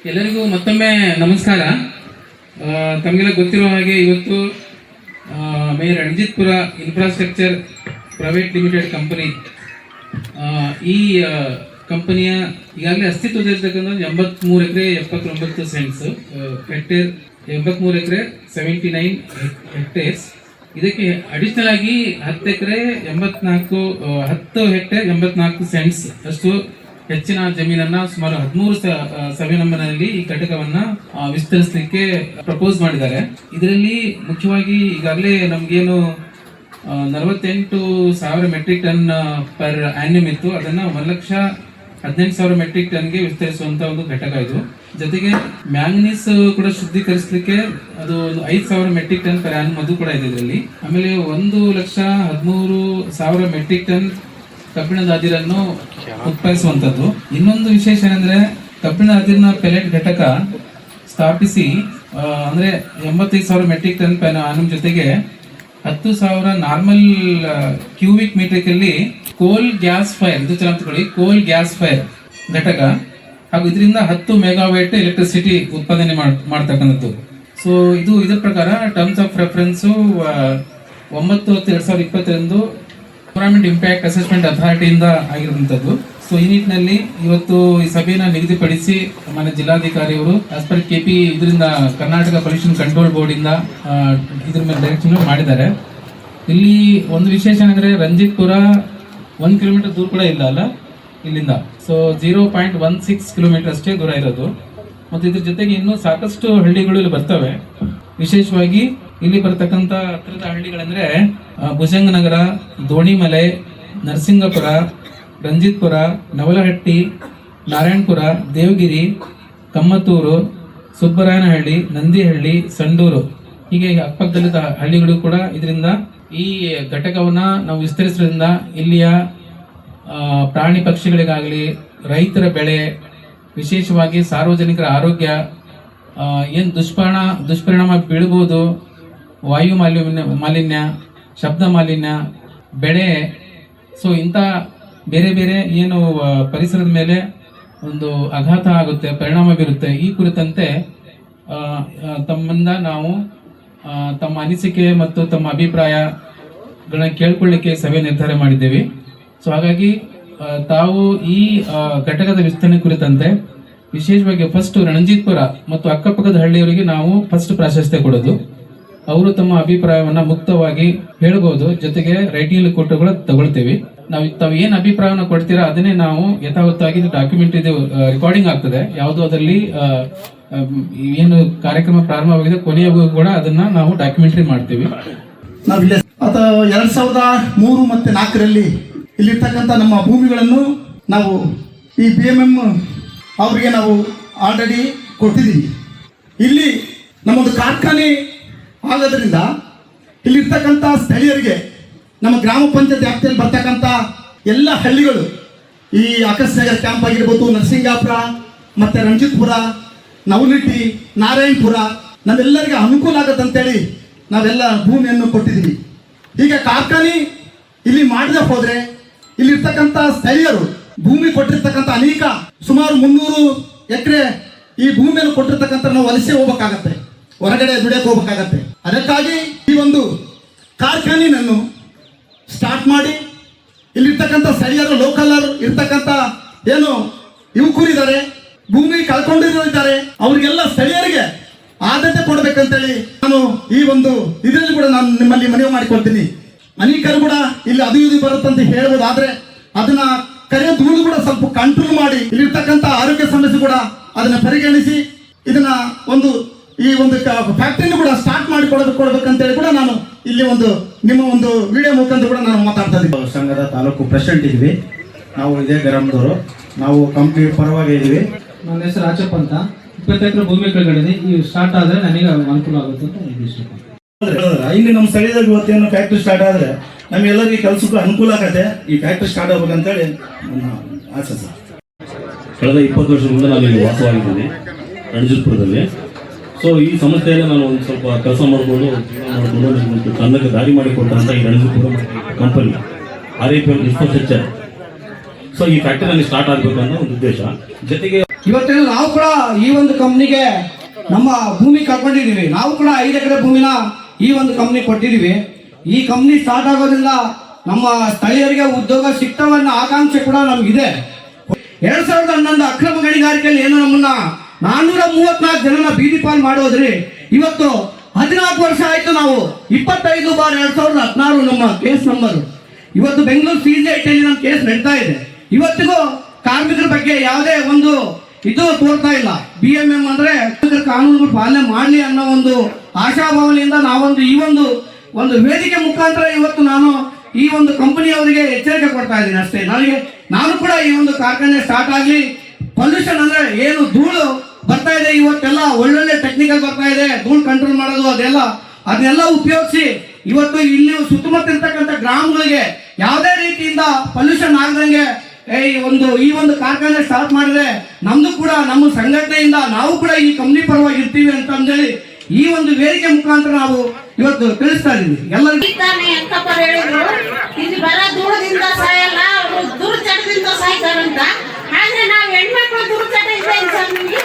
ಎಲ್ಲರಿಗೂ ಮತ್ತೊಮ್ಮೆ ನಮಸ್ಕಾರ. ತಮಗೆಲ್ಲ ಗೊತ್ತಿರೋ ಹಾಗೆ ಇವತ್ತು mayor Ranjitpura infrastructure private limited company, ಈ ಕಂಪನಿಯ ಈಗಾಗಲೇ ಅಸ್ತಿತ್ವದಲ್ಲಿರ್ತಕ್ಕಂಥ 83 ಎಕರೆ 79 ಸೆಂಟ್ಸ್ ಹೆಕ್ಟೇರ್, 83 ಎಕರೆ 79 ಹೆಕ್ಟೇರ್ಸ್. ಇದಕ್ಕೆ ಅಡಿಷನಲ್ ಆಗಿ 10 ಎಕರೆ 10 ಹೆಕ್ಟೇರ್ 84 ಸೆಂಟ್ಸ್ ಅಷ್ಟು ಹೆಚ್ಚಿನ ಜಮೀನನ್ನ ಸುಮಾರು 13 ಸರ್ವೆ ನಂಬರ್ನಲ್ಲಿ ಈ ಘಟಕವನ್ನ ವಿಸ್ತರಿಸಲಿಕ್ಕೆ ಪ್ರಪೋಸ್ ಮಾಡಿದ್ದಾರೆ. ಇದರಲ್ಲಿ ಮುಖ್ಯವಾಗಿ ಈಗಾಗಲೇ ನಮ್ಗೇನು 48,000 ಮೆಟ್ರಿಕ್ ಟನ್ ಪರ್ ಆನ್ಯಮ್ ಇತ್ತು, ಅದನ್ನ 1,18,000 ಮೆಟ್ರಿಕ್ ಟನ್ಗೆ ವಿಸ್ತರಿಸುವಂತ ಒಂದು ಘಟಕ ಇದು. ಜೊತೆಗೆ ಮ್ಯಾಂಗನೀಸ್ ಕೂಡ ಶುದ್ಧೀಕರಿಸಲಿಕ್ಕೆ ಅದು 5,000 ಮೆಟ್ರಿಕ್ ಟನ್ ಪರ್ ಆನ್ಯಮ್ ಅದು ಕೂಡ ಇದೆ ಇದರಲ್ಲಿ. ಆಮೇಲೆ 1,13,000 ಮೆಟ್ರಿಕ್ ಟನ್ ಕಬ್ಬಿಣದ ಅದಿರನ್ನು ಉತ್ಪಾದಿಸುವಂತದ್ದು. ಇನ್ನೊಂದು ವಿಶೇಷ ಏನಂದ್ರೆ ಕಬ್ಬಿಣದ ಅದಿರಿನ ಪೆಲೆಟ್ ಘಟಕ ಸ್ಥಾಪಿಸಿ ಅಂದ್ರೆ 85,000 ಮೆಟ್ರಿಕ್ ಟನ್ ಪರ್ ಆನ್ಯಮ್ ಜೊತೆಗೆ 10,000 ನಾರ್ಮಲ್ ಕ್ಯೂಬಿಕ್ ಮೀಟರ್ ಅಲ್ಲಿ ಕೋಲ್ ಗ್ಯಾಸ್ ಫೈರ್, ಇದು ಚೆನ್ನಾಗಿ ಕೋಲ್ ಗ್ಯಾಸ್ ಫೈರ್ ಘಟಕ, ಹಾಗೂ ಇದರಿಂದ 10 ಮೆಗಾವ್ಯಾಟ್ ಎಲೆಕ್ಟ್ರಿಸಿಟಿ ಉತ್ಪಾದನೆ ಮಾಡ್ತಕ್ಕಂಥದ್ದು. ಸೊ ಇದರ ಪ್ರಕಾರ terms of reference 9/10/2020 environment impact assessment ಅಥಾರಿಟಿಯಿಂದ ಆಗಿರುವಂತದ್ದು. ಸೊ ಈ ನಿಟ್ಟಿನಲ್ಲಿ ಇವತ್ತು ಈ ಸಭೆಯನ್ನು ನಿಗದಿಪಡಿಸಿ ಮಾನ್ಯ ಜಿಲ್ಲಾಧಿಕಾರಿಯವರು ಆಸ್ ಪರ್ KP ಇದರಿಂದ ಕರ್ನಾಟಕ ಪೊಲ್ಯೂಷನ್ ಕಂಟ್ರೋಲ್ ಬೋರ್ಡ್ ಇಂದ ಇದ್ರ ಮೇಲೆ ಡೈರೆಕ್ಷನ್ ಮಾಡಿದ್ದಾರೆ. ಇಲ್ಲಿ ಒಂದು ವಿಶೇಷ ಅಂದ್ರೆ ರಂಜಿತ್ಪುರ 1 ಕಿಲೋಮೀಟರ್ ದೂರ ಕೂಡ ಇಲ್ಲ ಅಲ್ಲ ಇಲ್ಲಿಂದ. ಸೊ 0.16 ಕಿಲೋಮೀಟರ್ ಅಷ್ಟೇ ದೂರ ಇರೋದು. ಮತ್ತು ಇದ್ರ ಜೊತೆಗೆ ಇನ್ನೂ ಸಾಕಷ್ಟು ಹಳ್ಳಿಗಳು ಇಲ್ಲಿ ಬರ್ತವೆ. ವಿಶೇಷವಾಗಿ ಇಲ್ಲಿ ಬರ್ತಕ್ಕಂಥ ಹತ್ತಿರದ ಹಳ್ಳಿಗಳಂದ್ರೆ ಭುಜಂಗನಗರ, ದೋಣಿಮಲೆ, ನರಸಿಂಗಪುರ, ರಂಜಿತ್ಪುರ, ನವಲಹಟ್ಟಿ, ನಾರಾಯಣಪುರ, ದೇವಗಿರಿ, ಕಮ್ಮತ್ತೂರು, ಸುಬ್ಬರಾಯನಹಳ್ಳಿ, ನಂದಿಹಳ್ಳಿ, ಸಂಡೂರು, ಹೀಗೆ ಅಕ್ಕಪಕ್ಕದಲ್ಲಿದ್ದ ಹಳ್ಳಿಗಳು ಕೂಡ ಇದರಿಂದ ಈ ಘಟಕವನ್ನ ನಾವು ವಿಸ್ತರಿಸೋದ್ರಿಂದ ಇಲ್ಲಿಯ ಪ್ರಾಣಿ ಪಕ್ಷಿಗಳಿಗಾಗಲಿ, ರೈತರ ಬೆಳೆ, ವಿಶೇಷವಾಗಿ ಸಾರ್ವಜನಿಕರ ಆರೋಗ್ಯ ಏನು ದುಷ್ಪರಿಣಾಮ ಬೀಳಬಹುದು, ವಾಯು ಮಾಲಿನ್ಯ, ಶಬ್ದ ಮಾಲಿನ್ಯ, ಬೆಳೆ, ಸೊ ಇಂಥ ಬೇರೆ ಬೇರೆ ಏನು ಪರಿಸರದ ಮೇಲೆ ಒಂದು ಆಘಾತ ಆಗುತ್ತೆ, ಪರಿಣಾಮ ಬೀರುತ್ತೆ, ಈ ಕುರಿತಂತೆ ತಮ್ಮಿಂದ ನಾವು ತಮ್ಮ ಅನಿಸಿಕೆ ಮತ್ತು ತಮ್ಮ ಅಭಿಪ್ರಾಯಗಳನ್ನ ಕೇಳ್ಕೊಳ್ಳಿಕ್ಕೆ ಸಭೆ ನಿರ್ಧಾರ ಮಾಡಿದ್ದೇವೆ. ಸೊ ಹಾಗಾಗಿ ತಾವು ಈ ಘಟಕದ ವಿಸ್ತರಣೆ ಕುರಿತಂತೆ ವಿಶೇಷವಾಗಿ ಫಸ್ಟ್ ರಣಜಿತ್ಪುರ ಮತ್ತು ಅಕ್ಕಪಕ್ಕದ ಹಳ್ಳಿಯವರಿಗೆ ನಾವು ಫಸ್ಟ್ ಪ್ರಾಶಸ್ತ್ಯ ಕೊಡೋದು. ಅವರು ತಮ್ಮ ಅಭಿಪ್ರಾಯವನ್ನ ಮುಕ್ತವಾಗಿ ಹೇಳ್ಬೋದು, ಜೊತೆಗೆ ರೈಟಿಂಗ್ ಕೊಟ್ಟು ಕೂಡ ತಗೊಳ್ತೇವೆ. ತಾವು ಏನ್ ಅಭಿಪ್ರಾಯವನ್ನ ಕೊಡ್ತೀರಾ ಅದನ್ನೇ ನಾವು ಯಥಾವತ್ತಾಗಿ ಡಾಕ್ಯುಮೆಂಟ್ ಇದು ರೆಕಾರ್ಡಿಂಗ್ ಆಗ್ತದೆ. ಯಾವುದು ಅದರಲ್ಲಿ ಏನು ಕಾರ್ಯಕ್ರಮ ಪ್ರಾರಂಭವಾಗಿದೆ ಕೊನೆಯವರೆಗೂ ಕೂಡ ಅದನ್ನ ನಾವು ಡಾಕ್ಯುಮೆಂಟ್ರಿ ಮಾಡ್ತೀವಿ. ನಾವಿಲ್ಲ 2003 ಮತ್ತು 4ರಲ್ಲಿ ಇಲ್ಲಿರ್ತಕ್ಕಂಥ ನಮ್ಮ ಭೂಮಿಗಳನ್ನು ನಾವು ಈ BMM ಅವರಿಗೆ ನಾವು ಆಲ್ರೆಡಿ ಕೊಟ್ಟಿದ್ದೀವಿ. ಇಲ್ಲಿ ನಮ್ಮೊಂದು ಕಾರ್ಖಾನೆ ಆಗೋದ್ರಿಂದ ಇಲ್ಲಿರ್ತಕ್ಕಂಥ ಸ್ಥಳೀಯರಿಗೆ ನಮ್ಮ ಗ್ರಾಮ ಪಂಚಾಯತ್ ವ್ಯಾಪ್ತಿಯಲ್ಲಿ ಬರ್ತಕ್ಕಂಥ ಎಲ್ಲ ಹಳ್ಳಿಗಳು, ಈ ಆಕಾಶನಗರ ಕ್ಯಾಂಪ್ ಆಗಿರ್ಬೋದು, ನರಸಿಂಗಾಪುರ ಮತ್ತು ರಂಜಿತ್ಪುರ, ನವಲಹಟ್ಟಿ, ನಾರಾಯಣಪುರ, ನಾವೆಲ್ಲರಿಗೆ ಅನುಕೂಲ ಆಗತ್ತಂತೇಳಿ ನಾವೆಲ್ಲ ಭೂಮಿಯನ್ನು ಕೊಟ್ಟಿದ್ದೀವಿ. ಈಗ ಕಾರ್ಖಾನೆ ಇಲ್ಲಿ ಮಾಡದೆ ಹೋದರೆ ಇಲ್ಲಿರ್ತಕ್ಕಂಥ ಸ್ಥಳೀಯರು ಭೂಮಿ ಕೊಟ್ಟಿರ್ತಕ್ಕಂಥ ಅನೇಕ ಸುಮಾರು 300 ಎಕರೆ ಈ ಭೂಮಿಯನ್ನು ಕೊಟ್ಟಿರ್ತಕ್ಕಂಥ ನಾವು ವಲಸೆ ಹೋಗ್ಬೇಕಾಗತ್ತೆ, ಹೊರಗಡೆ ದುಡಿಯಕ್ಕೆ ಹೋಗ್ಬೇಕಾಗತ್ತೆ. ಅದಕ್ಕಾಗಿ ಈ ಒಂದು ಕಾರ್ಖಾನೆಯನ್ನು ಸ್ಟಾರ್ಟ್ ಮಾಡಿ ಇಲ್ಲಿರ್ತಕ್ಕಂಥ ಸ್ಥಳೀಯರು, ಲೋಕಲರ್ ಇರ್ತಕ್ಕಂಥ ಏನು ಯುವಕರು ಇದ್ದಾರೆ, ಭೂಮಿ ಕಳ್ಕೊಂಡಿದ್ದಾರೆ, ಅವರಿಗೆಲ್ಲ ಸ್ಥಳೀಯರಿಗೆ ಆದ್ಯತೆ ಕೊಡ್ಬೇಕಂತೇಳಿ ನಾನು ಈ ಒಂದು ಇದರಲ್ಲಿ ಕೂಡ ನಾನು ನಿಮ್ಮಲ್ಲಿ ಮನವಿ ಮಾಡಿಕೊಳ್ತೀನಿ. ಅನೇಕರು ಕೂಡ ಇಲ್ಲಿ ಅದು ಇದು ಬರುತ್ತಂತ ಹೇಳ್ಬೋದು, ಆದ್ರೆ ಅದನ್ನ ಕರೆಯ ಧೂಳು ಕೂಡ ಸ್ವಲ್ಪ ಕಂಟ್ರೋಲ್ ಮಾಡಿ ಇಲ್ಲಿರ್ತಕ್ಕಂಥ ಆರೋಗ್ಯ ಸಮಸ್ಯೆ ಕೂಡ ಅದನ್ನ ಪರಿಗಣಿಸಿ ಇದನ್ನ ಈ ಒಂದು ಫ್ಯಾಕ್ಟರಿನ ಕೂಡ ಸ್ಟಾರ್ಟ್ ಮಾಡಿ ಕೊಡ್ಬೇಕಂತೇಳಿ ಕೂಡ ನಾನು ಇಲ್ಲಿ ನಿಮ್ಮ ಒಂದು ವಿಡಿಯೋ ಮುಖಾಂತರ ಕೂಡ ನಾನು ಮಾತಾಡ್ತಾ ಇದ್ದೀನಿ. ಸಂಘದ ತಾಲೂಕು ಪ್ರೆಸಿಡೆಂಟ್ ಇದ್ವಿ ನಾವು, ಇದೇ ಗ್ರಾಮದವರು, ನಾವು ಕಂಪ್ನಿ ಪರವಾಗಿ ಇದ್ದೀವಿ. ನನ್ನ ಹೆಸರು ರಾಜಪ್ಪ ಅಂತ. 20 ಎಕರೆ ಭೂಮಿ ಕೆಳಗಡೆ ಈ ಸ್ಟಾರ್ಟ್ ಆದ್ರೆ ನನಗೆ ಅನುಕೂಲ ಆಗುತ್ತೆ ಅಂತ ಇಲ್ಲಿ ನಮ್ಮ ಸ್ಥಳೀಯದಲ್ಲಿ ಇವತ್ತೇನು ಫ್ಯಾಕ್ಟ್ರಿ ಸ್ಟಾರ್ಟ್ ಆದ್ರೆ ನಮ್ಗೆಲ್ಲರಿಗೆ ಕೆಲಸಕ್ಕೂ ಅನುಕೂಲ ಆಗತ್ತೆ. ಈ ಫ್ಯಾಕ್ಟ್ರಿ ಸ್ಟಾರ್ಟ್ ಆಗ್ಬೇಕಂತೇಳಿ ನನ್ನ ಆಸೆ ಸರ್. ಕಳೆದ 20 ವರ್ಷದಿಂದ ನಾನು ಇಲ್ಲಿ ವಾಸವಾಗಿದ್ದೀನಿ ರಣಜಿತ್ಪುರದಲ್ಲಿ. ಸೊ ಈ ಸಂಸ್ಥೆಯಲ್ಲಿ ನಾನು ಒಂದು ಸ್ವಲ್ಪ ಕೆಲಸ ಮಾಡಿಕೊಂಡು ತನ್ನಕ್ಕೆ ದಾರಿ ಮಾಡಿಕೊಟ್ಟಂತ ಈ ರಣಜಿತ್ಪುರ ಕಂಪನಿ RIPL ಇನ್ಫ್ರಾಸ್ಟ್ರಕ್ಚರ್. ಸೊ ಈ ಫ್ಯಾಕ್ಟರಿ ನನಗೆ ಸ್ಟಾರ್ಟ್ ಆಗಬೇಕು ಅನ್ನೋ ಒಂದು ಉದ್ದೇಶ. ಜೊತೆಗೆ ಇವತ್ತೇನು ನಾವು ಕೂಡ ಈ ಒಂದು ಕಂಪ್ನಿಗೆ ನಮ್ಮ ಭೂಮಿ ಕಳ್ಕೊಂಡಿದ್ದೀವಿ. ನಾವು ಕೂಡ 5 ಎಕರೆ ಭೂಮಿನ ಈ ಒಂದು ಕಂಪ್ನಿ ಕೊಟ್ಟಿದ್ದೀವಿ. ಈ ಕಂಪ್ನಿ ಸ್ಟಾರ್ಟ್ ಆಗೋದ್ರಿಂದ ನಮ್ಮ ಸ್ಥಳೀಯರಿಗೆ ಉದ್ಯೋಗ ಸಿಗ್ತವನ್ನ ಆಕಾಂಕ್ಷೆ ಕೂಡ ನಮಗಿದೆ. 2011 ಅಕ್ರಮ ಗಣಿಗಾರಿಕೆಯಲ್ಲಿ ಏನು ನಮ್ಮನ್ನ 434 ಜನನ ಬೀದಿ ಪಾಲ್ ಮಾಡೋದ್ರಿ. ಇವತ್ತು 14 ವರ್ಷ ಆಯ್ತು. ನಾವು 25/2016 ನಮ್ಮ ಕೇಸ್ ನಂಬರ್. ಇವತ್ತು ಬೆಂಗಳೂರು CJIT ನಮ್ಮ ಕೇಸ್ ನಡೀತಾ ಇದೆ. ಇವತ್ತಿಗೂ ಕಾರ್ಮಿಕರ ಬಗ್ಗೆ ಯಾವುದೇ ಒಂದು ಇದು ತೋರ್ತಾ ಇಲ್ಲ. BMM ಅಂದ್ರೆ ಕಾನೂನುಗಳು ಪಾಲನೆ ಮಾಡಲಿ ಅನ್ನೋ ಒಂದು ಆಶಾಭಾವನೆಯಿಂದ ನಾವೊಂದು ಈ ಒಂದು ವೇದಿಕೆ ಮುಖಾಂತರ ಇವತ್ತು ನಾನು ಈ ಒಂದು ಕಂಪನಿಯವರಿಗೆ ಎಚ್ಚರಿಕೆ ಕೊಡ್ತಾ ಇದ್ದೀನಿ ಅಷ್ಟೇ. ನಾನು ಕೂಡ ಈ ಒಂದು ಕಾರ್ಖಾನೆ ಸ್ಟಾರ್ಟ್ ಆಗಲಿ, ಪೊಲ್ಯೂಷನ್ ಅಂದ್ರೆ ಏನು ಧೂಳು ಬರ್ತಾ ಇದೆ, ಇವತ್ತೆಲ್ಲ ಒಳ್ಳೊಳ್ಳೆ ಟೆಕ್ನಿಕಲ್ ಬರ್ತಾ ಇದೆ, ಧೂಳು ಕಂಟ್ರೋಲ್ ಮಾಡೋದು ಅದನ್ನೆಲ್ಲ ಉಪಯೋಗಿಸಿ ಇವತ್ತು ಇಲ್ಲಿ ಸುತ್ತಮುತ್ತ ಇರ್ತಕ್ಕಂಥ ಗ್ರಾಮಗಳಿಗೆ ಯಾವುದೇ ರೀತಿಯಿಂದ ಪೊಲ್ಯೂಷನ್ ಆಗದಂಗೆ ಈ ಒಂದು ಕಾರ್ಖಾನೆ ಸ್ಟಾರ್ಟ್ ಮಾಡಿದ್ರೆ ನಮ್ದು ಕೂಡ ನಮ್ಮ ಸಂಘಟನೆಯಿಂದ ನಾವು ಕೂಡ ಈ ಕಂಪ್ನಿ ಪರವಾಗಿ ಇರ್ತೀವಿ ಅಂತ ಅಂದೇಳಿ ಈ ಒಂದು ವೇದಿಕೆ ಮುಖಾಂತರ ನಾವು ಇವತ್ತು ತಿಳಿಸ್ತಾ ಇದ್ದೀವಿ ಎಲ್ಲರಿಗೂ. ಹೇಳಿದ್ರು ಇಲ್ಲಿ ಬರ ಧೂಳದಿಂದ ಸಾಯಲ್ಲ, ಅವರು ದುರ್ಚಟದಿಂದ ಸಾಯ್ತಾರಂತ. ಆದ್ರೆ ನಾವು ಹೆಣ್ಮಕ್ಳು ದುರ್ಚಟ ಇದೆ ಸರ್. ನಿಮ್ಗೆ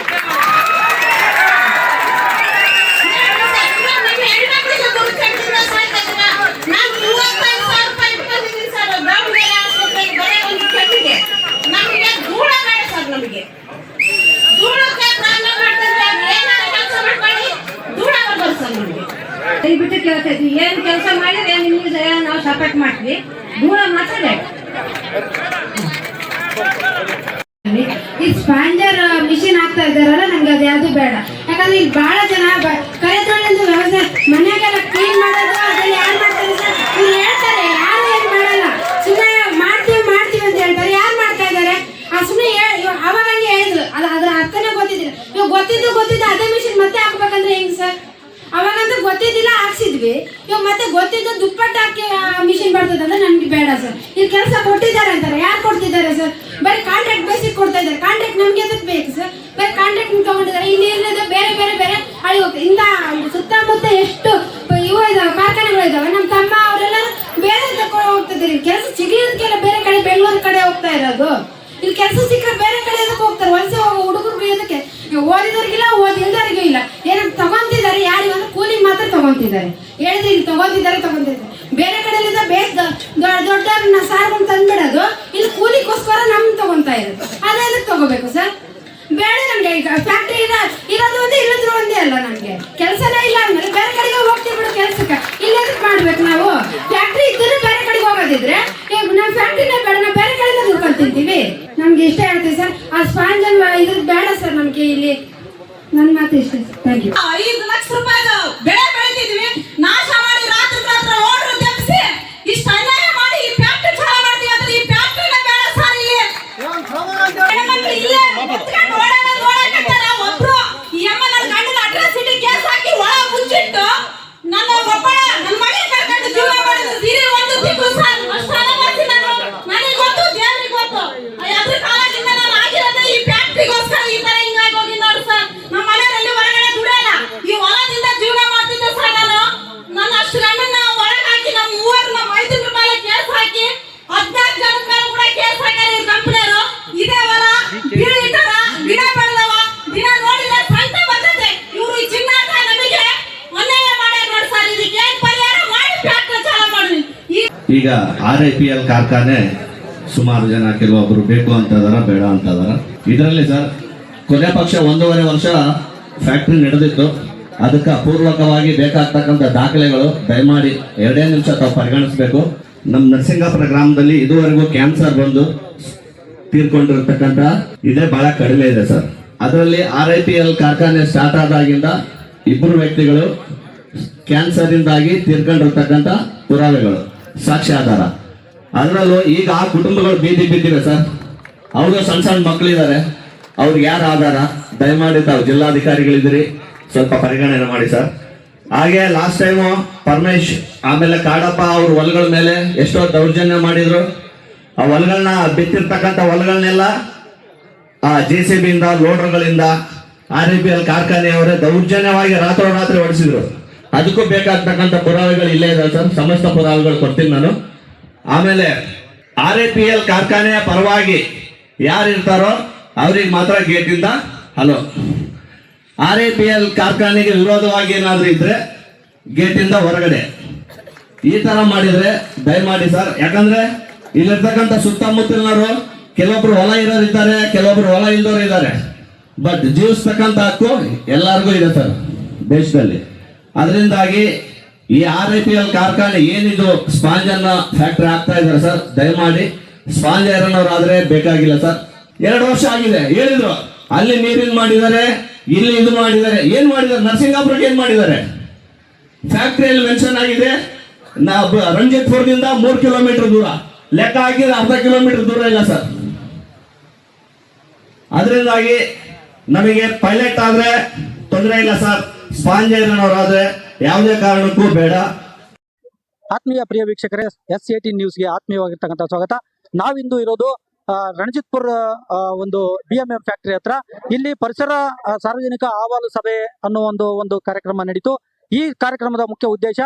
ಹೆಣ್ಮಕ್ಳಿಗೆ ದುರ್ಚಟದಿಂದ ಸಾಯ್ತಾರ. ನಾವು 35,000 ರೂಪಾಯಿ ಇಟ್ಕೊಂಡಿದ್ದೀವಿ ಸರ್ ದಾವಣಗೆರೆ ಆಸ್ಪತ್ರೆಗೆ ಬರೀ ಒಂದು ಕೆಟ್ಟಿಗೆ. ನಮಗೆ ಧೂಳ ಬೇಡ ಸರ್. ನಮಗೆ ಧೂಳಕ್ಕೆ ಪ್ರಾಬ್ಲಮ್ ಮಾಡ್ತಾರೆ. ಏನಾದ್ರು ಕೆಲಸ ಮಾಡ್ಕೊಳ್ಳಿ, ಧೂಳ ಬರ್ಬಾರ್ದು ಸರ್ ನಮಗೆ. ಬಿಟ್ಟು ಕೇಳ್ತಾ ಇದ್ವಿ, ಏನ್ ಕೆಲಸ ಮಾಡಿದ್ರೆ ನಿಮ್ಗೆ ನಾವು ಸಪೋರ್ಟ್ ಮಾಡ್ತೀವಿ, ಧೂಳ ಮಾತ್ರ ಬೇಡ. ಈ ಸ್ಪಾಂಜರ್ ಮಿಷಿನ್ ಹಾಕ್ತಾ ಇದ್ದಾರಲ್ಲ, ನಮ್ಗೆ ಅದು ಯಾವ್ದು ಬೇಡ. ಯಾಕಂದ್ರೆ ಇಲ್ಲಿ ಬಹಳ ಜನ ಕರೆತೊಳ್ಳಿಂದ ವ್ಯವಸ್ಥೆ ಮನೆಗೆಲ್ಲ ಕ್ಲೀನ್ ಮಾಡೋದು ಅದೆಲ್ಲ ಯಾರು ಮಾಡ್ತಾರೆ ಸರ್? ಇವ್ರು ಹೇಳ್ತಾರೆ, ಯಾರು ಏನ್ ಮಾಡಲ್ಲ, ಸುಮ್ಮನೆ ಮಾಡ್ತೀವಿ ಅಂತ ಹೇಳ್ತಾರೆ. ಯಾರು ಮಾಡ್ತಾ ಇದ್ದಾರೆ? ಸುಮ್ಮನೆ ಅವಾಗ ಹಂಗೆ ಹೇಳಿದ್ರು, ಅದ್ರ ಅರ್ಥನೇ ಗೊತ್ತಿದ್ದಿಲ್ಲ. ಇವಾಗ ಗೊತ್ತಿದ್ದು ಅದೇ ಮಿಷಿನ್ ಮತ್ತೆ ಹಾಕ್ಬೇಕಂದ್ರೆ ಹೆಂಗ್ ಸರ್? ಅವಾಗಂತೂ ಗೊತ್ತಿದ್ದಿಲ್ಲ, ಹಾಕ್ಸಿದ್ವಿ. ಇವಾಗ ಮತ್ತೆ ಗೊತ್ತಿದ್ದು ದುಪ್ಪಟ್ಟು ಹಾಕಿ ಮಿಷಿನ್ ಬರ್ತದೆ ಅಂದ್ರೆ ನಮ್ಗೆ ಬೇಡ ಸರ್. ಇಲ್ಲಿ ಕೆಲಸ ಕೊಟ್ಟಿದ್ದಾರೆ ಅಂತಾರೆ, ಯಾರು ಕೊಡ್ತಿದ್ದಾರೆ ಸರ್? ಬರೀ ಕಾಂಟ್ರಾಕ್ಟ್ ಬೇಸಿಕ್ ಕೊಡ್ತಾ ಇದ್ದಾರೆ. ಕಾಂಟ್ರಾಕ್ಟ್ ನಮ್ಗೆ ಎದಕ್ಕೆ ಬೇಕು ಸರ್? ಬರೀ ಕಾಂಟ್ರಾಕ್ಟ್ ತಗೊಂಡಿದ್ದಾರೆ. ಇಲ್ಲಿ ಇಲ್ಲದೆ ಬೇರೆ ಹಳಿ ಹೋಗ್ತದೆ. ಇಂದ ಸುತ್ತಮುತ್ತ ಎಷ್ಟು ಇವು ಇದಾವೆ, ಕಾರ್ಖಾನೆಗಳು ಇದಾವೆ. ನಮ್ಮ ತಮ್ಮ ಅವರೆಲ್ಲ ಬೇರೆ ಹೋಗ್ತಿದ್ದಾರೆ. ಕೆಲಸ ಸಿಗಲಿದ್ದಕ್ಕೆಲ್ಲ ಬೇರೆ ಕಡೆ ಬೆಂಗಳೂರು ಕಡೆ ಹೋಗ್ತಾ ಇರೋದು. ಇಲ್ಲಿ ಕೆಲಸ ಸಿಕ್ಕರೆ ಬೇರೆ ಕಡೆ ಎದಕ್ಕೆ ಹೋಗ್ತಾರೆ? ವಲಸೆ ಹುಡುಗರು ಎದಕ್ಕೆ? ಓದಿದವ್ರಿಗಿಲ್ಲ, ಓದಿಲ್ದವ್ರಿಗೂ ಇಲ್ಲ. ಏನಂತ ತಗೊಂತಿದ್ದಾರೆ, ಯಾರಿಗಂದ್ರೆ ಕೂಲಿ ಮಾತ್ರ ತಗೊಂತಿದ್ದಾರೆ. ಹೇಳಿದ್ರೆ ಇಲ್ಲಿ ತಗೊಂತಿದ್ದಾರೆ. ಬೇರೆ ಕಡೆಯಿಂದ ದೊಡ್ಡವ್ರನ್ನ ಸಾರ್ಕೊಂಡು ತಂದ್ಬಿಡೋದು, ಇಲ್ಲಿ ಕೂಲಿಗೋಸ್ಕರ ನಮ್ಗೆ ತಗೊಂತಾ ಇರೋದು. ಅದೆಲ್ಲ ತಗೋಬೇಕು ಸರ್? ಬೇಡ ನಮ್ಗೆ. ಈಗ ಫ್ಯಾಕ್ಟ್ರಿ ಇರೋದು ಒಂದೇ, ಇಲ್ಲದ್ರು ಒಂದೇ ಅಲ್ಲ. ನಮ್ಗೆ ಕೆಲಸನೇ ಇಲ್ಲ ಅಂದ್ಮೇಲೆ ಬೇರೆ ಕಡೆಗೆ ಹೋಗ್ತೀವಿ ಬಿಡು ಕೆಲ್ಸಕ್ಕೆ. ಇಲ್ಲಿ ಎದಕ್ಕೆ ಮಾಡ್ಬೇಕು ನಾವು? ಫ್ಯಾಕ್ಟ್ರಿ ಇದ್ದರೆ ಬೇರೆ ಕಡೆಗೆ ಹೋಗೋದಿದ್ರೆ ನಮ್ಮ ಫ್ಯಾಕ್ಟ್ರಿನೇ ಬೇಡ, ನಾವು ಬೇರೆ ಕಡೆಯಿಂದ ದುಡ್ಕೊಂಡು ತಿಂತೀವಿ. ನಮ್ಗೆ ಇಷ್ಟ ಹೇಳ್ತೀವಿ ಸರ್. ಆ ಸ್ಪಾಂಜನ್ ಇದ್ರ ಬೇಡ ಸರ್ ನಮ್ಗೆ ಇಲ್ಲಿ. ನನ್ನ ಮಾತು ಇಷ್ಟ. Thank you. 5 ಲಕ್ಷ ರೂಪಾಯಿ ಬೆಳೆ ಬೆಳಿತಿದ್ವಿ, ನಾಶ ಮಾಡಿ ರಾತ್ರಿ ಓಡ್ರು ತೆಪ್ಪಿಸಿ ಇಷ್ಟು ಅನ್ಯಾಯ ಮಾಡಿ ಈ ಫ್ಯಾಕ್ಟ್ರಿ ಚಾಲ ಮಾಡ್ತೀವಿ ಅಂದ್ರೆ ಈ ಫ್ಯಾಕ್ಟ್ರಿನೇ ಬೇಡ ಸರ್. ಇಲ್ಲಿ ಹೆಣ್ಮಕ್ಳು ಇಲ್ಲೇ ಮುತ್ಕೊಂಡು ಓಡಾಕತ್ತಾರ. ಒಬ್ರು ಈ ಅಮ್ಮ ನನ್ನ ಗಂಡನ ಅಟ್ರಾಸಿಟಿ ಕೇಸ್ ಹಾಕಿ ಒಳ ಮುಚ್ಚಿಟ್ಟು ನನ್ನ ಒಬ್ಬಳ ನನ್ನ ಮಗನ ಕರ್ಕೊಂಡು ಜೀವನ ಮಾಡಿದ್ರು. ಸೀರೆ ಒಂದು ತಿಂಗಳು ಸರ್ ಅಷ್ಟಾನ ಮಾಡ್ತೀನಿ ನಾನು. ನನಗೆ ಗೊತ್ತು, ದೇವ್ರಿಗೆ ಗೊತ್ತು. ಅದ್ರ ಕಾಲದಿಂದ ನಾನು ಆಗಿರೋದೇ ಈ ಫ್ಯಾಕ್ಟ್ರಿಗೋಸ್ಕರ. ಈ ತರ ಹಿಂಗಾಗಿ ಹೋಗಿ ನೋಡಿ ಸರ್. ನಮ್ಮ ಮನೆಯಲ್ಲಿ ಹೊರಗಡೆ ದುಡಿಯಲ್ಲ, ಈ ಹೊಲದಿಂದ ಜೀವನ ಮಾಡ್ತಿದ್ದೆ ಸರ್ ನಾನು. ನನ್ನ ಅಷ್ಟು ಗಂಡನ್ನ ಹೊರಗೆ ಹಾಕಿ ನಮ್ಮ ಮೂವರು ನಮ್ಮ ಮೈಸೂರು ಮೇಲೆ ಕೇಸ್ ಹಾಕಿ 14 ಜನದ ಮೇಲೆ ಕೂಡ ಕೇಸ್ ಹಾಕ್ಯಾರ ಈ ಕಂಪನಿಯವರು. ಇದೇ ಹೊಲ ಬೀಳಿಟ್ಟಾರ, ಗಿಡ ಬೆಳೆದವ, ದಿನ ನೋಡಿದ್ರೆ ಸಂತ ಬರ್ತದೆ. ಇವರು ಈ ಚಿನ್ನಾಟ ನಮಗೆ ಅನ್ಯಾಯ ಮಾಡ್ಯಾರ ನೋಡಿ ಸರ್. ಇದಕ್ಕೆ ಏನ್ ಪರಿಹಾರ ಮಾಡಿ ಫ್ಯಾಕ್ಟ್ರಿ ಚಾಲು ಮಾಡಿ. ಈಗ RIPL ಕಾರ್ಖಾನೆ ಸುಮಾರು ಜನ ಕೆಲವೊಬ್ಬರು ಬೇಕು ಅಂತದಾರ, ಬೇಡ ಅಂತದಾರ. ಇದರಲ್ಲಿ ಸರ್ ಕೊನೆ ಪಕ್ಷ 1.5 ವರ್ಷ ಫ್ಯಾಕ್ಟ್ರಿ ನಡೆದಿತ್ತು. ಅದಕ್ಕೆ ಅಪೂರ್ವಕವಾಗಿ ಬೇಕಾಗ್ತಕ್ಕಂಥ ದಾಖಲೆಗಳು ದಯಮಾಡಿ 2 ನಿಮಿಷ ತಾವು ಪರಿಗಣಿಸಬೇಕು. ನಮ್ಮ ನರಸಿಂಗಾಪುರ ಗ್ರಾಮದಲ್ಲಿ ಇದುವರೆಗೂ ಕ್ಯಾನ್ಸರ್ ಬಂದು ತೀರ್ಕೊಂಡಿರ್ತಕ್ಕಂಥ ಇದೇ ಬಹಳ ಕಡಿಮೆ ಇದೆ ಸರ್. ಅದರಲ್ಲಿ RIPL ಕಾರ್ಖಾನೆ ಸ್ಟಾರ್ಟ್ ಆದಾಗಿಂದ 2 ವ್ಯಕ್ತಿಗಳು ಕ್ಯಾನ್ಸರ್ ಇಂದಾಗಿ ತೀರ್ಕೊಂಡಿರ್ತಕ್ಕಂಥ ಪುರಾವೆಗಳು, ಸಾಕ್ಷ್ಯಾಧಾರ. ಅದರಲ್ಲೂ ಈಗ ಆ ಕುಟುಂಬಗಳು ಬೀದಿ ಬಿದ್ದಿವೆ ಸರ್. ಅವರು ಸಣ್ಣ ಮಕ್ಕಳಿದ್ದಾರೆ, ಅವ್ರಿಗೆ ಯಾರು ಆಧಾರ? ದಯಮಾಡಿ ತಾವು ಜಿಲ್ಲಾಧಿಕಾರಿಗಳಿದ್ದೀರಿ, ಸ್ವಲ್ಪ ಪರಿಗಣನೆ ಮಾಡಿ ಸರ್. ಹಾಗೆ ಲಾಸ್ಟ್ ಟೈಮು ಪರಮೇಶ್ ಆಮೇಲೆ ಕಾಡಪ್ಪ ಅವ್ರ ಹೊಲಗಳ ಮೇಲೆ ಎಷ್ಟೋ ದೌರ್ಜನ್ಯ ಮಾಡಿದ್ರು. ಆ ಹೊಲಗಳನ್ನ ಬಿತ್ತಿರ್ತಕ್ಕಂಥ ಹೊಲಗಳನ್ನೆಲ್ಲ ಆ JCB ಇಂದ ಲೋಡರ್ಗಳಿಂದ RIPL ಕಾರ್ಖಾನೆಯವರೇ ದೌರ್ಜನ್ಯವಾಗಿ ರಾತ್ರೋರಾತ್ರಿ ಹೊಡಿಸಿದ್ರು. ಅದಕ್ಕೂ ಬೇಕಾಗ್ತಕ್ಕಂಥ ಪುರಾವೆಗಳು ಇಲ್ಲೇ ಇದಾವೆ ಸರ್. ಸಮಸ್ತ ಪುರಾವೆಗಳು ಕೊಡ್ತೀನಿ ನಾನು. ಆಮೇಲೆ RIPL ಕಾರ್ಖಾನೆಯ ಪರವಾಗಿ ಯಾರು ಇರ್ತಾರೋ ಅವ್ರಿಗೆ ಮಾತ್ರ ಗೇಟಿಂದ ಹಲೋ. RIPL ಕಾರ್ಖಾನೆಗೆ ವಿರೋಧವಾಗಿ ಏನಾದರೂ ಇದ್ರೆ ಗೇಟಿಂದ ಹೊರಗಡೆ. ಈ ತರ ಮಾಡಿದ್ರೆ ದಯಮಾಡಿ ಸರ್, ಯಾಕಂದ್ರೆ ಇಲ್ಲಿರ್ತಕ್ಕಂಥ ಸುತ್ತಮುತ್ತಲಿನವರು ಕೆಲವೊಬ್ರು ಹೊಲ ಇರೋರಿದ್ದಾರೆ, ಕೆಲವೊಬ್ರು ಹೊಲ ಇಲ್ದವರು ಇದ್ದಾರೆ. ಬಟ್ ಜೀವಿಸ್ತಕ್ಕಂಥ ಹಕ್ಕು ಎಲ್ಲರಿಗೂ ಇದೆ ಸರ್ ದೇಶದಲ್ಲಿ. ಅದರಿಂದಾಗಿ ಈ RIPL ಕಾರ್ಖಾನೆ ಏನಿದು ಸ್ಪಾಂಜನ್ನ ಫ್ಯಾಕ್ಟರಿ ಆಗ್ತಾ ಇದ್ದಾರೆ ಸರ್, ದಯಮಾಡಿ ಸ್ಪಾಂಜ್ ಐರನ್ ಅವರಾದ್ರೆ ಬೇಕಾಗಿಲ್ಲ ಸರ್. 2 ವರ್ಷ ಆಗಿದೆ ಹೇಳಿದ್ರು, ಅಲ್ಲಿ ನೀರಿನ ಮಾಡಿದ್ದಾರೆ, ಇಲ್ಲಿ ಇದು ಮಾಡಿದ್ದಾರೆ. ಏನ್ ಮಾಡಿದ್ದಾರೆ? ನರಸಿಂಗಾಪುರಕ್ಕೆ ಏನ್ ಮಾಡಿದ್ದಾರೆ? ಫ್ಯಾಕ್ಟರಿಯಲ್ಲಿ ಮೆನ್ಷನ್ ಆಗಿದೆ ರಂಜಿತ್ಪುರದಿಂದ 3 ಕಿಲೋಮೀಟರ್ ದೂರ, ಲೆಕ್ಕ ಹಾಕಿದ್ರೆ ಅರ್ಧ ಕಿಲೋಮೀಟರ್ ದೂರ ಇಲ್ಲ ಸರ್. ಅದರಿಂದಾಗಿ ನಮಗೆ ಪೈಲಟ್ ಆದ್ರೆ ತೊಂದರೆ ಇಲ್ಲ ಸರ್, ಸ್ಪಾಂಜ್ ಐರನ್ ಅವರಾದ್ರೆ ಯಾವುದೇ ಕಾರಣಕ್ಕೂ ಬೇಡ. ಆತ್ಮೀಯ ಪ್ರಿಯ ವೀಕ್ಷಕರೇ, S18 ನ್ಯೂಸ್ಗೆ ಆತ್ಮೀಯವಾಗಿರ್ತಕ್ಕಂಥ ಸ್ವಾಗತ. ನಾವಿಂದು ಇರೋದು ರಣಜಿತ್ಪುರ ಒಂದು BMM ಫ್ಯಾಕ್ಟರಿ ಹತ್ರ. ಇಲ್ಲಿ ಪರಿಸರ ಸಾರ್ವಜನಿಕ ಅಹವಾಲು ಸಭೆ ಅನ್ನೋ ಒಂದು ಕಾರ್ಯಕ್ರಮ ನಡೀತು. ಈ ಕಾರ್ಯಕ್ರಮದ ಮುಖ್ಯ ಉದ್ದೇಶ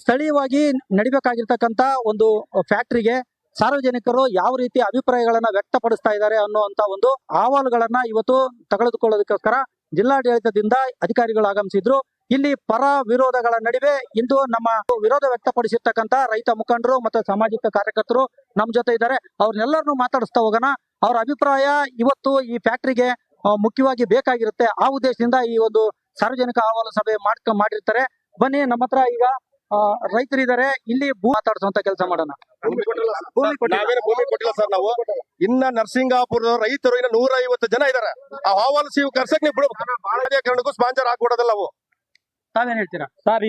ಸ್ಥಳೀಯವಾಗಿ ನಡಿಬೇಕಾಗಿರ್ತಕ್ಕಂಥ ಒಂದು ಫ್ಯಾಕ್ಟರಿಗೆ ಸಾರ್ವಜನಿಕರು ಯಾವ ರೀತಿ ಅಭಿಪ್ರಾಯಗಳನ್ನ ವ್ಯಕ್ತಪಡಿಸ್ತಾ ಇದ್ದಾರೆ ಅನ್ನುವಂತ ಒಂದು ಅಹವಾಲುಗಳನ್ನ ಇವತ್ತು ತೆಗೆದುಕೊಳ್ಳೋದಕ್ಕೋಸ್ಕರ ಜಿಲ್ಲಾಡಳಿತದಿಂದ ಅಧಿಕಾರಿಗಳು ಆಗಮಿಸಿದ್ರು. ಇಲ್ಲಿ ಪರ ವಿರೋಧಗಳ ನಡುವೆ ಇಂದು ನಮ್ಮ ವಿರೋಧ ವ್ಯಕ್ತಪಡಿಸಿರ್ತಕ್ಕಂಥ ರೈತ ಮುಖಂಡರು ಮತ್ತು ಸಾಮಾಜಿಕ ಕಾರ್ಯಕರ್ತರು ನಮ್ಮ ಜೊತೆ ಇದ್ದಾರೆ. ಅವ್ರನ್ನೆಲ್ಲರನ್ನೂ ಮಾತಾಡಿಸ್ತಾ ಹೋಗೋಣ. ಅವರ ಅಭಿಪ್ರಾಯ ಇವತ್ತು ಈ ಫ್ಯಾಕ್ಟರಿಗೆ ಮುಖ್ಯವಾಗಿ ಬೇಕಾಗಿರುತ್ತೆ, ಆ ಉದ್ದೇಶದಿಂದ ಈ ಒಂದು ಸಾರ್ವಜನಿಕ ಅಹವಾಲು ಸಭೆ ಮಾಡಿರ್ತಾರೆ. ಬನ್ನಿ, ನಮ್ಮ ಹತ್ರ ಈಗ ರೈತರಿದ್ದಾರೆ. ಇಲ್ಲಿ ಮಾತಾಡಿಸುವಂತ ಕೆಲಸ ಮಾಡೋಣ. ಭೂಮಿ ಕೊಟ್ಟಿಲ್ಲ ಸರ್ ನಾವು. ಇನ್ನ ನರಸಿಂಗಾಪುರದ ರೈತರು ಇನ್ನ 150 ಜನ ಇದಾರೆ. ಆ ಅಹವಾಲು ಸಿವ್ ಕರ್ಸಕ್ ನೀವು ಕಾರಣಕ್ಕೂ ಸ್ಪಾನ್ಸರ್ ಹಾಕೊಡೋದಲ್ಲ ನಾವು. ತಾವೇನ್ ಹೇಳ್ತೀರಾ ಸರ್?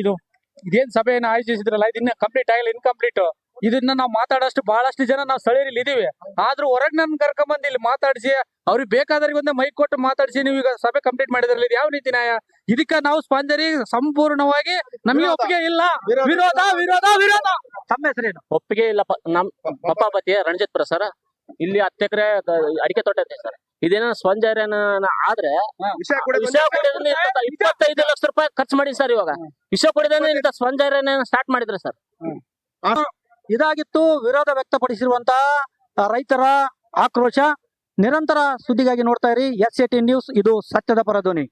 ಇದೇನ್ ಸಭೆಯನ್ನ ಆಯೋಜಿಸಿದ್ರಲ್ಲ, ಇದನ್ನ ಕಂಪ್ಲೀಟ್ ಆಗಿಲ್ಲ, ಇನ್ಕಂಪ್ಲೀಟ್. ಇದನ್ನ ನಾವು ಮಾತಾಡೋಷ್ಟು ಬಹಳಷ್ಟು ಜನ ನಾವು ಸ್ಥಳೀಯರಲ್ಲಿ ಇದೀವಿ. ಆದ್ರೂ ಹೊರಗ್ ನನ್ ಕರ್ಕೊಂಬಂದು ಇಲ್ಲಿ ಮಾತಾಡಿಸಿ ಅವ್ರಿಗೆ ಬೇಕಾದ್ರಿಗೆ ಒಂದೇ ಮೈಕ್ ಕೊಟ್ಟು ಮಾತಾಡಿಸಿ ನೀವು ಈಗ ಸಭೆ ಕಂಪ್ಲೀಟ್ ಮಾಡಿದ್ರಲ್ಲಿ ಯಾವ ರೀತಿ ನ್ಯಾಯ? ಇದಕ್ಕ ನಾವು ಸ್ಪಾನ್ಸರಿ ಸಂಪೂರ್ಣವಾಗಿ ನಮಗೆ ಒಪ್ಪಿಗೆ ಇಲ್ಲ. ವಿರೋಧ ವಿರೋಧ ವಿರೋಧ. ತಮ್ಮ ಹೆಸರೇನು? ಒಪ್ಪಿಗೆ ಇಲ್ಲ. ನಮ್ ಪಪ್ಪಾಪತಿ ರಣಜಿತ್ಪುರ ಸರ್. ಇಲ್ಲಿ 10 ಎಕರೆ ಅಡಿಕೆ ತೋಟ ಐತೆ ಸರ್. ಇದೇನ ಸ್ಪಂಜರನ ಆದ್ರೆ ವಿಷ ಕುಡಿಯೋದ್ರಿಂದ 25 ಲಕ್ಷ ರೂಪಾಯಿ ಖರ್ಚು ಮಾಡಿ ಸರ್. ಇವಾಗ ವಿಷ ಕುಡಿಯೋದ್ರಿಂದ ಇಂಥ ಸ್ಪಂಜರನ ಸ್ಟಾರ್ಟ್ ಮಾಡಿದ್ರೆ ಸರ್. ಇದಾಗಿತ್ತು ವಿರೋಧ ವ್ಯಕ್ತಪಡಿಸಿರುವಂತ ರೈತರ ಆಕ್ರೋಶ. ನಿರಂತರ ಸುದ್ದಿಗಾಗಿ ನೋಡ್ತಾ ಇರಿ S18 ನ್ಯೂಸ್, ಇದು ಸತ್ಯದ ಪರ ಧ್ವನಿ.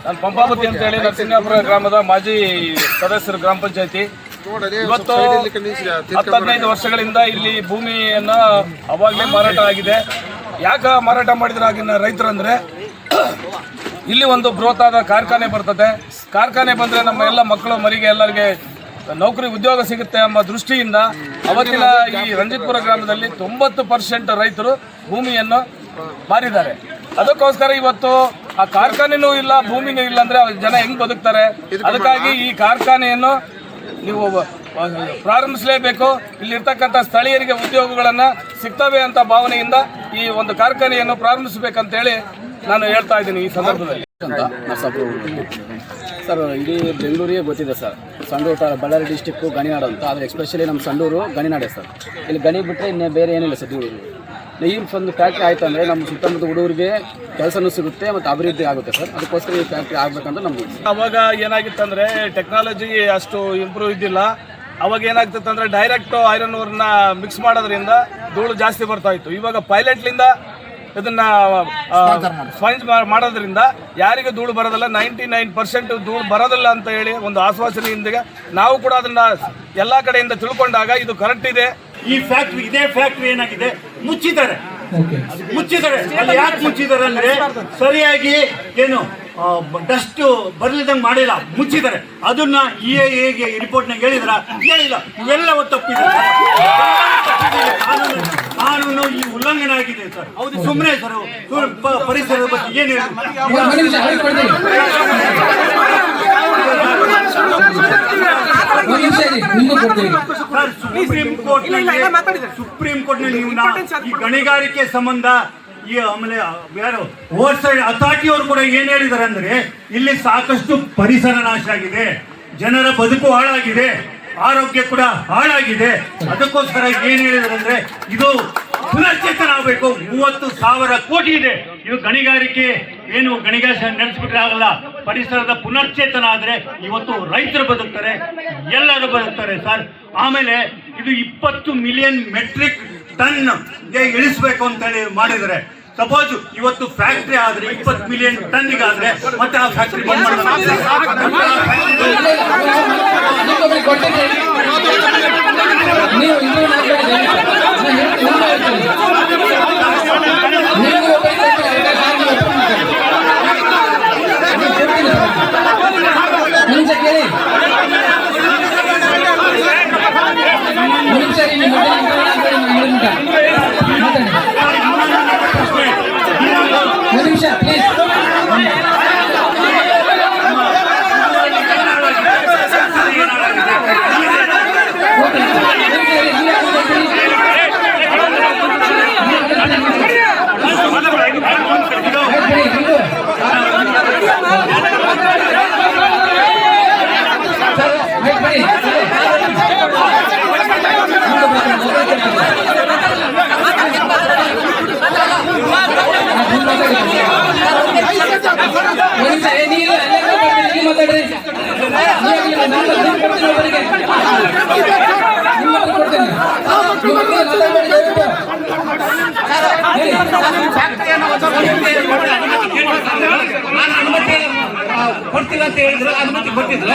ನಾನು ಪಂಪಾಪತಿ ಅಂತ ಹೇಳಿ ನರಸಿಂಗಾಪುರ ಗ್ರಾಮದ ಮಾಜಿ ಸದಸ್ಯರು ಗ್ರಾಮ ಪಂಚಾಯತಿ. ಇವತ್ತು 15 ವರ್ಷಗಳಿಂದ ಇಲ್ಲಿ ಭೂಮಿಯನ್ನ ಅವಾಗಲೇ ಮಾರಾಟ ಆಗಿದೆ. ಯಾಕ ಮಾರಾಟ ಮಾಡಿದ್ರೆ ಆಗಿನ ರೈತರಂದ್ರೆ, ಇಲ್ಲಿ ಒಂದು ಬೃಹತ್ತಾದ ಕಾರ್ಖಾನೆ ಬರ್ತದೆ. ಕಾರ್ಖಾನೆ ಬಂದ್ರೆ ನಮ್ಮ ಎಲ್ಲ ಮಕ್ಕಳು ಮರಿಗೆ ಎಲ್ಲರಿಗೆ ನೌಕರಿ ಉದ್ಯೋಗ ಸಿಗುತ್ತೆ ಎಂಬ ದೃಷ್ಟಿಯಿಂದ ಅವತ್ತಿನ ಈ ರಂಜಿತ್ಪುರ ಗ್ರಾಮದಲ್ಲಿ 90% ರೈತರು ಭೂಮಿಯನ್ನು ಮಾರಿದ್ದಾರೆ. ಅದಕ್ಕೋಸ್ಕರ ಇವತ್ತು ಆ ಕಾರ್ಖಾನೆನೂ ಇಲ್ಲ, ಭೂಮಿನೂ ಇಲ್ಲ ಅಂದ್ರೆ ಜನ ಹೆಂಗ್ ಬದುಕ್ತಾರೆ? ಅದಕ್ಕಾಗಿ ಈ ಕಾರ್ಖಾನೆಯನ್ನು ನೀವು ಪ್ರಾರಂಭಿಸಲೇಬೇಕು. ಇಲ್ಲಿರ್ತಕ್ಕಂಥ ಸ್ಥಳೀಯರಿಗೆ ಉದ್ಯೋಗಗಳನ್ನ ಸಿಗ್ತವೆ ಅಂತ ಭಾವನೆಯಿಂದ ಈ ಒಂದು ಕಾರ್ಖಾನೆಯನ್ನು ಪ್ರಾರಂಭಿಸಬೇಕಂತೇಳಿ ನಾನು ಹೇಳ್ತಾ ಇದ್ದೀನಿ ಈ ಸಂದರ್ಭದಲ್ಲಿ. ಸರ್, ಇಡೀ ಬೆಂಗಳೂರಿಗೆ ಗೊತ್ತಿದೆ ಸರ್. ಸಂಡೂರು ಬಳ್ಳಾರಿ ಡಿಸ್ಟಿಕ್ಕು ಗಣಿನಾಡು ಅಂತ. ಆದರೆ ಎಸ್ಪೆಷಲಿ ನಮ್ಮ ಸಂಡೂರು ಗಣಿನಾಡೆ ಸರ್. ಇಲ್ಲಿ ಗಣಿ ಬಿಟ್ಟರೆ ಇನ್ನೇ ಬೇರೆ ಏನಿಲ್ಲ ಸರ್. ಈ ಒಂದು ಫ್ಯಾಕ್ಟ್ರಿ ಆಯ್ತು ಅಂದರೆ ನಮ್ಮ ಸುತ್ತಮುತ್ತ ಹುಡುಗರಿಗೆ ಕೆಲಸನೂ ಸಿಗುತ್ತೆ ಮತ್ತು ಅಭಿವೃದ್ಧಿ ಆಗುತ್ತೆ ಸರ್. ಅದಕ್ಕೋಸ್ಕರ ಈ ಫ್ಯಾಕ್ಟ್ರಿ ಆಗ್ಬೇಕಂತ ನಮ್ಗೆ. ಅವಾಗ ಏನಾಗಿತ್ತಂದ್ರೆ ಟೆಕ್ನಾಲಜಿ ಅಷ್ಟು ಇಂಪ್ರೂವ್ ಇದ್ದಿಲ್ಲ. ಅವಾಗ ಏನಾಗ್ತಿತ್ತು ಅಂದ್ರೆ ಡೈರೆಕ್ಟ್ ಐರನ್ ಓರ್ನ ಮಿಕ್ಸ್ ಮಾಡೋದ್ರಿಂದ ಧೂಳು ಜಾಸ್ತಿ ಬರ್ತಾ ಇತ್ತು. ಇವಾಗ ಪೈಲಟ್ಲಿಂದ ಇದನ್ನ ಸ್ಪಂಜ್ ಮಾಡೋದ್ರಿಂದ ಯಾರಿಗೂ ಧೂಳು ಬರೋದಿಲ್ಲ, 99% ಧೂಳು ಬರೋದಿಲ್ಲ ಅಂತ ಹೇಳಿ ಒಂದು ಆಶ್ವಾಸನೆಯೊಂದಿಗೆ ನಾವು ಕೂಡ ಅದನ್ನ ಎಲ್ಲಾ ಕಡೆಯಿಂದ ತಿಳ್ಕೊಂಡಾಗ ಇದು ಕರೆಕ್ಟ್ ಇದೆ. ಈ ಫ್ಯಾಕ್ಟ್ರಿ, ಇದೇ ಫ್ಯಾಕ್ಟ್ರಿ ಏನಾಗಿದೆ, ಮುಚ್ಚಿದ್ದಾರೆ. ಅಲ್ಲಿ ಯಾಕೆ ಮುಚ್ಚಿದ್ದಾರೆ ಅಂದ್ರೆ ಸರಿಯಾಗಿ ಏನು ಡಸ್ಟ್ ಬರ್ಲಿದಂಗೆ ಮಾಡಿಲ್ಲ, ಮುಚ್ಚಿದ್ದಾರೆ. ಅದನ್ನ EIA ರಿಪೋರ್ಟ್ನಾಗ ಹೇಳಿದ್ರ? ಹೇಳಿಲ್ಲ. ಇವೆಲ್ಲ ತಪ್ಪಿದೆ. ಕಾನೂನು ಈ ಉಲ್ಲಂಘನೆ ಆಗಿದೆ ಸರ್. ಹೌದು, ಸುಮ್ಮನೆ ಸರ್ ಪರಿಸರದ ಬಗ್ಗೆ ಏನು ಸುಪ್ರೀಂ ಕೋರ್ಟ್ನಲ್ಲಿ ನೀವು ಈ ಗಣಿಗಾರಿಕೆ ಸಂಬಂಧ ಈ ಆಮೇಲೆ ಯಾರು ಓವರ್ ಸೈಡ್ ಅಥಾರಿಟಿ ಅವರು ಕೂಡ ಏನ್ ಹೇಳಿದ್ದಾರೆ ಅಂದ್ರೆ, ಇಲ್ಲಿ ಸಾಕಷ್ಟು ಪರಿಸರ ನಾಶ ಆಗಿದೆ, ಜನರ ಬದುಕು ಹಾಳಾಗಿದೆ, ಆರೋಗ್ಯ ಕೂಡ ಹಾಳಾಗಿದೆ. ಅದಕ್ಕೋಸ್ಕರ ಏನ್ ಹೇಳಿದ್ದಾರೆ ಅಂದ್ರೆ, ಇದು ಪುನಶ್ಚೇತನ ಆಗಬೇಕು. 30,000 ಕೋಟಿ ಇದೆ. ಇದು ಗಣಿಗಾರಿಕೆ ಏನು ಗಣಿಗಾರಿಕೆ ನಡೆಸ್ಬಿಟ್ರೆ ಆಗಲ್ಲ. ಪರಿಸರದ ಪುನಶ್ಚೇತನ ಆದ್ರೆ ಇವತ್ತು ರೈತರು ಬದುಕ್ತಾರೆ, ಎಲ್ಲರೂ ಬದುಕ್ತಾರೆ ಸರ್. ಆಮೇಲೆ ಇದು 20 ಮಿಲಿಯನ್ ಮೆಟ್ರಿಕ್ ಟನ್ ಇಳಿಸ್ಬೇಕು ಅಂತ ಹೇಳಿ ಮಾಡಿದರೆ ಸಪೋಸ್ ಇವತ್ತು ಫ್ಯಾಕ್ಟ್ರಿ ಆದ್ರೆ 20 ಮಿಲಿಯನ್ ಟನ್ನಿಗಾದ್ರೆ ಮತ್ತೆ ಆ ಫ್ಯಾಕ್ಟ್ರಿ ಬಂದ್ ಇನ್ನೊಬ್ರಿಗೆ ಕೊಟ್ಟಿದ್ದೆ. ನೀವು ಇನ್ನೂ ನಿಮಿಷ ಕೇಳಿ, ನಿಮಿಷ ಒಂದು ನಿಮಿಷ ಪ್ಲೀಸ್. ಕೊಡ್ತಿಲ್ಲ ಅಂತ ಹೇಳಿದ್ರು, ಅನುಮತಿ ಕೊಟ್ಟಿದ್ರು.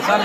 ಸರ್